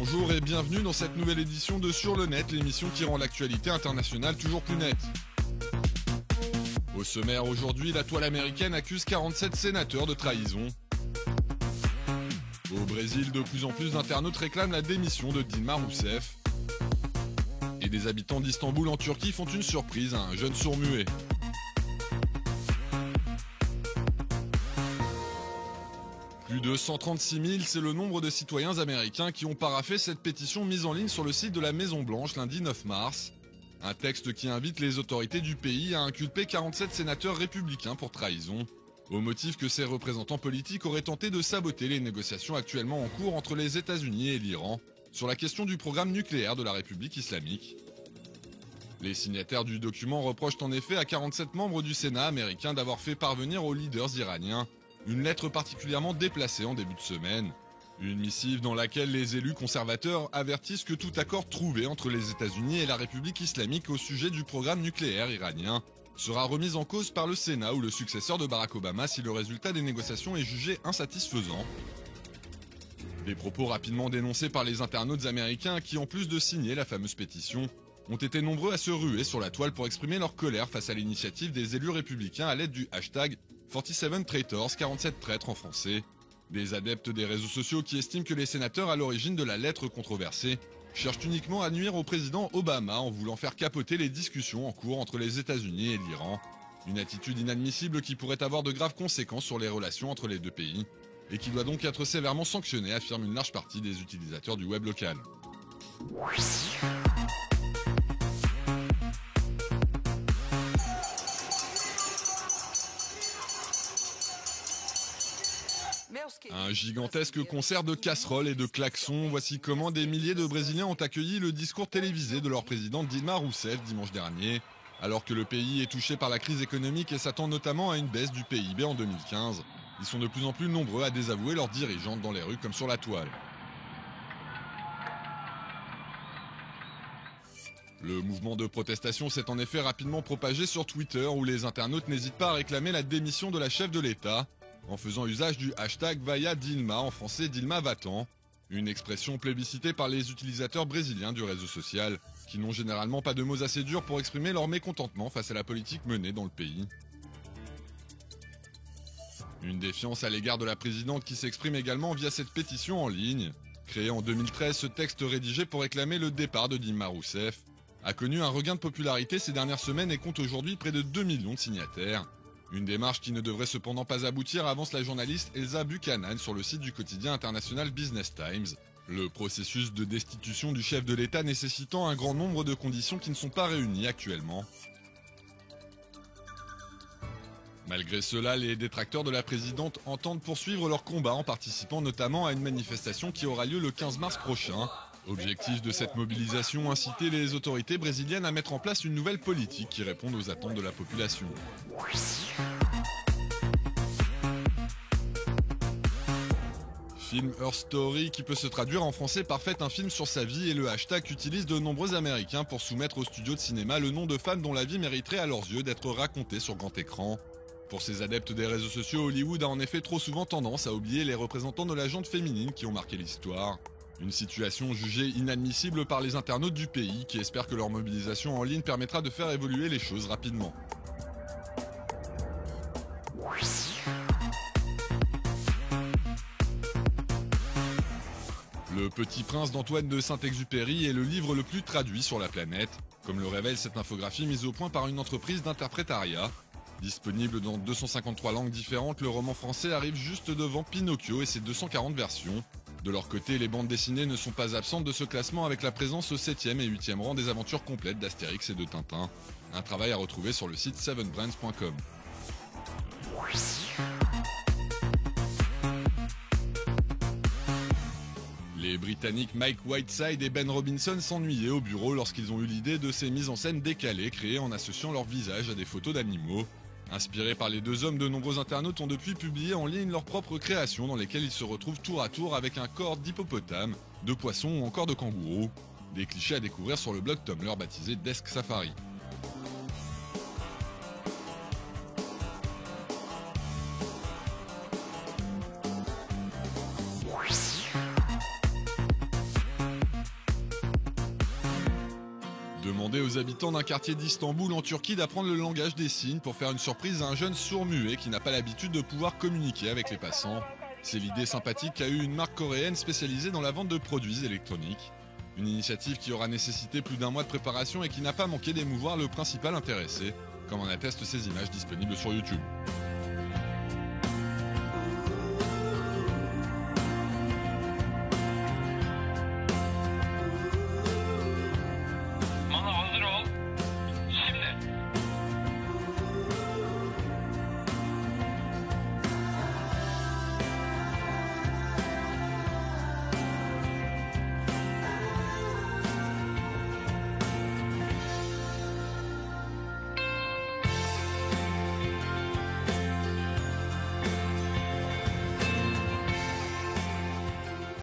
Bonjour et bienvenue dans cette nouvelle édition de Sur le Net, l'émission qui rend l'actualité internationale toujours plus nette. Au sommaire aujourd'hui, la toile américaine accuse 47 sénateurs de trahison. Au Brésil, de plus en plus d'internautes réclament la démission de Dilma Rousseff. Et des habitants d'Istanbul en Turquie font une surprise à un jeune sourd-muet. Plus de 136 000, c'est le nombre de citoyens américains qui ont paraphé cette pétition mise en ligne sur le site de la Maison-Blanche lundi 9 mars. Un texte qui invite les autorités du pays à inculper 47 sénateurs républicains pour trahison, au motif que ces représentants politiques auraient tenté de saboter les négociations actuellement en cours entre les États-Unis et l'Iran sur la question du programme nucléaire de la République islamique. Les signataires du document reprochent en effet à 47 membres du Sénat américain d'avoir fait parvenir aux leaders iraniens une lettre particulièrement déplacée en début de semaine. Une missive dans laquelle les élus conservateurs avertissent que tout accord trouvé entre les États-Unis et la République islamique au sujet du programme nucléaire iranien sera remis en cause par le Sénat ou le successeur de Barack Obama si le résultat des négociations est jugé insatisfaisant. Des propos rapidement dénoncés par les internautes américains qui, en plus de signer la fameuse pétition, ont été nombreux à se ruer sur la toile pour exprimer leur colère face à l'initiative des élus républicains à l'aide du hashtag 47 Traitors, 47 traîtres en français. Des adeptes des réseaux sociaux qui estiment que les sénateurs à l'origine de la lettre controversée cherchent uniquement à nuire au président Obama en voulant faire capoter les discussions en cours entre les États-Unis et l'Iran. Une attitude inadmissible qui pourrait avoir de graves conséquences sur les relations entre les deux pays et qui doit donc être sévèrement sanctionnée, affirme une large partie des utilisateurs du web local. Un gigantesque concert de casseroles et de klaxons, voici comment des milliers de Brésiliens ont accueilli le discours télévisé de leur présidente Dilma Rousseff dimanche dernier, alors que le pays est touché par la crise économique et s'attend notamment à une baisse du PIB en 2015. Ils sont de plus en plus nombreux à désavouer leurs dirigeantes dans les rues comme sur la toile. Le mouvement de protestation s'est en effet rapidement propagé sur Twitter où les internautes n'hésitent pas à réclamer la démission de la chef de l'État, en faisant usage du hashtag Vaya Dilma, en français Dilma va-t'en, une expression plébiscitée par les utilisateurs brésiliens du réseau social, qui n'ont généralement pas de mots assez durs pour exprimer leur mécontentement face à la politique menée dans le pays. Une défiance à l'égard de la présidente qui s'exprime également via cette pétition en ligne. Créé en 2013, ce texte rédigé pour réclamer le départ de Dilma Rousseff a connu un regain de popularité ces dernières semaines et compte aujourd'hui près de 2 millions de signataires. Une démarche qui ne devrait cependant pas aboutir, avance la journaliste Elsa Buchanan sur le site du quotidien international Business Times. Le processus de destitution du chef de l'État nécessitant un grand nombre de conditions qui ne sont pas réunies actuellement. Malgré cela, les détracteurs de la présidente entendent poursuivre leur combat en participant notamment à une manifestation qui aura lieu le 15 mars prochain. Objectif de cette mobilisation, inciter les autorités brésiliennes à mettre en place une nouvelle politique qui réponde aux attentes de la population. Film Her Story qui peut se traduire en français par Faites un film sur sa vie et le hashtag qu'utilisent de nombreux Américains pour soumettre aux studios de cinéma le nom de femmes dont la vie mériterait à leurs yeux d'être racontée sur grand écran. Pour ces adeptes des réseaux sociaux, Hollywood a en effet trop souvent tendance à oublier les représentants de la gente féminine qui ont marqué l'histoire. Une situation jugée inadmissible par les internautes du pays qui espèrent que leur mobilisation en ligne permettra de faire évoluer les choses rapidement. Le Petit Prince d'Antoine de Saint-Exupéry est le livre le plus traduit sur la planète, comme le révèle cette infographie mise au point par une entreprise d'interprétariat. Disponible dans 253 langues différentes, le roman français arrive juste devant Pinocchio et ses 240 versions. De leur côté, les bandes dessinées ne sont pas absentes de ce classement avec la présence au 7e et 8e rang des aventures complètes d'Astérix et de Tintin. Un travail à retrouver sur le site 7brands.com. Les Britanniques Mike Whiteside et Ben Robinson s'ennuyaient au bureau lorsqu'ils ont eu l'idée de ces mises en scène décalées créées en associant leurs visages à des photos d'animaux. Inspirés par les deux hommes, de nombreux internautes ont depuis publié en ligne leurs propres créations dans lesquelles ils se retrouvent tour à tour avec un corps d'hippopotame, de poisson ou encore de kangourou. Des clichés à découvrir sur le blog Tumblr baptisé Desk Safari. demandé aux habitants d'un quartier d'Istanbul en Turquie d'apprendre le langage des signes pour faire une surprise à un jeune sourd-muet qui n'a pas l'habitude de pouvoir communiquer avec les passants. C'est l'idée sympathique qu'a eue une marque coréenne spécialisée dans la vente de produits électroniques. Une initiative qui aura nécessité plus d'un mois de préparation et qui n'a pas manqué d'émouvoir le principal intéressé, comme en attestent ces images disponibles sur YouTube.